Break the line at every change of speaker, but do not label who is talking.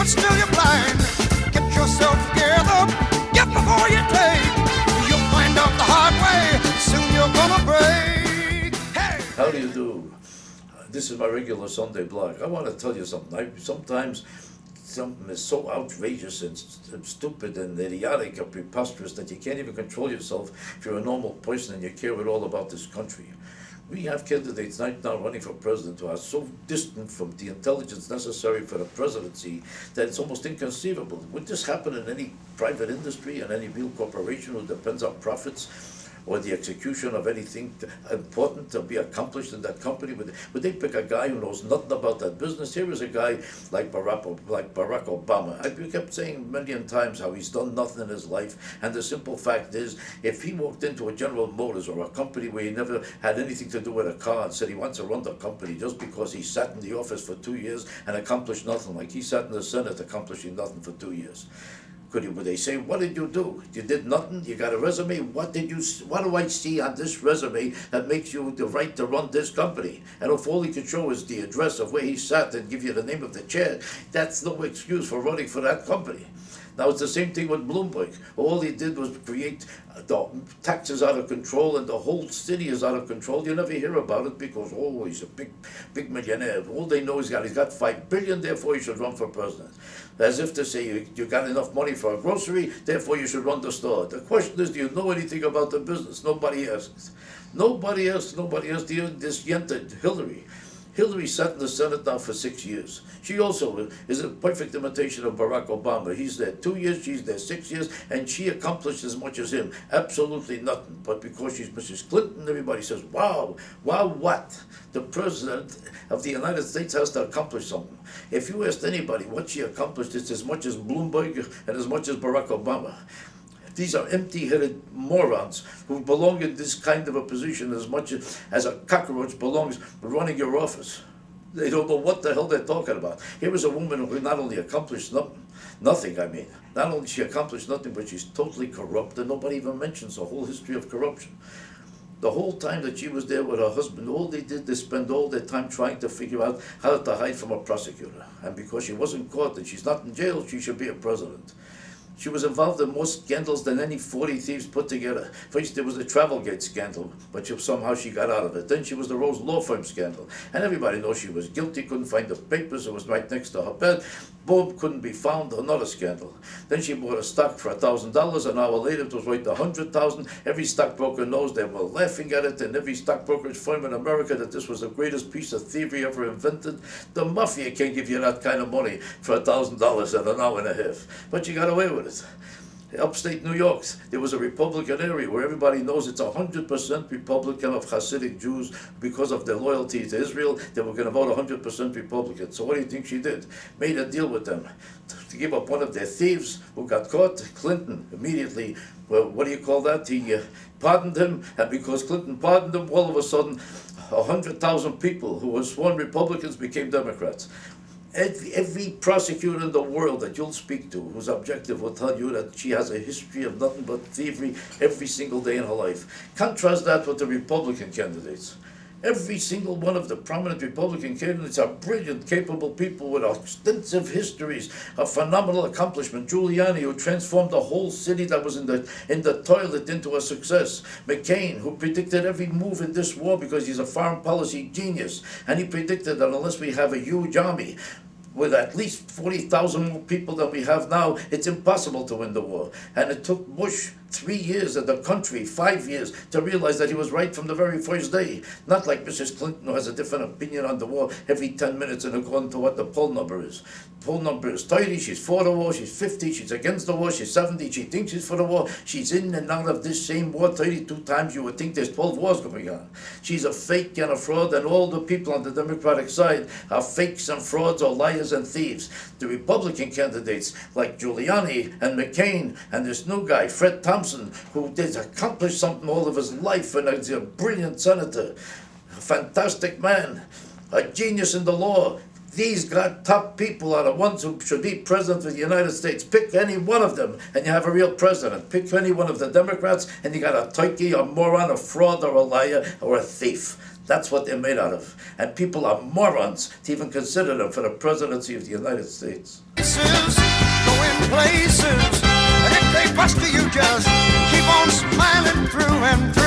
but still you're blind. Get yourself together, get before you take. You'll find out the hard way, soon you're gonna break. Hey!
How do you do? This is my regular Sunday blog. I want to tell you something. Sometimes something is so outrageous and stupid and idiotic or preposterous that you can't even control yourself if you're a normal person and you care at all about this country. We have candidates right now running for president who are so distant from the intelligence necessary for the presidency that it's almost inconceivable. Would this happen in any private industry, in any real corporation who depends on profits or the execution of anything important to be accomplished in that company? Would they pick a guy who knows nothing about that business? Here is a guy like Barack Obama. We kept saying a million times how he's done nothing in his life, and the simple fact is, if he walked into a General Motors or a company where he never had anything to do with a car and said he wants to run the company just because he sat in the office for 2 years and accomplished nothing, like he sat in the Senate accomplishing nothing for 2 years. Would they say, what did you do? You did nothing? You got a resume? What do I see on this resume that makes you the right to run this company? And if all he could show is the address of where he sat and give you the name of the chair, that's no excuse for running for that company. Now, it's the same thing with Bloomberg. All he did was create the taxes out of control, and the whole city is out of control. You never hear about it because, oh, he's a big millionaire. All they know is he's got $5 billion, therefore he should run for president. As if to say, you got enough money for a grocery, therefore you should run the store. The question is, do you know anything about the business? Nobody asks. Nobody asks. This yenta, Hillary sat in the Senate now for 6 years. She also is a perfect imitation of Barack Obama. He's there 2 years, she's there 6 years, and she accomplished as much as him. Absolutely nothing. But because she's Mrs. Clinton, everybody says, wow, what? The President of the United States has to accomplish something. If you asked anybody what she accomplished, it's as much as Bloomberg and as much as Barack Obama. These are empty-headed morons who belong in this kind of a position as much as a cockroach belongs running your office. They don't know what the hell they're talking about. Here is a woman who not only accomplished nothing, not only she accomplished nothing, but she's totally corrupt, and nobody even mentions the whole history of corruption. The whole time that she was there with her husband, all they did is spend all their time trying to figure out how to hide from a prosecutor. And because she wasn't caught and she's not in jail, she should be a president. She was involved in more scandals than any 40 thieves put together. First, there was the Travelgate scandal, but somehow she got out of it. Then she was the Rose Law Firm scandal. And everybody knows she was guilty, couldn't find the papers, it was right next to her bed. Boom, couldn't be found, another scandal. Then she bought a stock for $1,000, an hour later it was worth $100,000. Every stockbroker knows they were laughing at it, and every stockbroker's firm in America that this was the greatest piece of thievery ever invented. The mafia can't give you that kind of money for $1,000 in an hour and a half. But you got away with it. Upstate New York, there was a Republican area where everybody knows it's 100% Republican of Hasidic Jews because of their loyalty to Israel. They were going to vote 100% Republican. So what do you think she did? Made a deal with them to give up one of their thieves who got caught. Clinton immediately, well, what do you call that? He pardoned him, and because Clinton pardoned him, all of a sudden 100,000 people who were sworn Republicans became Democrats. Every prosecutor in the world that you'll speak to who's objective will tell you that she has a history of nothing but thievery every single day in her life. Contrast that with the Republican candidates. Every single one of the prominent Republican candidates are brilliant, capable people with extensive histories of phenomenal accomplishment. Giuliani, who transformed the whole city that was in the toilet into a success. McCain, who predicted every move in this war because he's a foreign policy genius. And he predicted that unless we have a huge army, with at least 40,000 more people than we have now, it's impossible to win the war. And it took Bush 3 years and the country 5 years to realize that he was right from the very first day. Not like Mrs. Clinton, who has a different opinion on the war every 10 minutes and according to what the poll number is. Poll number is 30, she's for the war, she's 50, she's against the war, she's 70, she thinks she's for the war. She's in and out of this same war 32 times. You would think there's 12 wars going on. She's a fake and a fraud, and all the people on the Democratic side are fakes and frauds or liars and thieves. The Republican candidates like Giuliani and McCain and this new guy, Fred Thompson, who did accomplish something all of his life, and is a brilliant senator, a fantastic man, a genius in the law. These top people are the ones who should be president of the United States. Pick any one of them and you have a real president. Pick any one of the Democrats and you got a turkey, a moron, a fraud, or a liar, or a thief. That's what they're made out of. And people are morons to even consider them for the presidency of the United States.
faces, going places. And if they bust you, just keep on smiling through and through.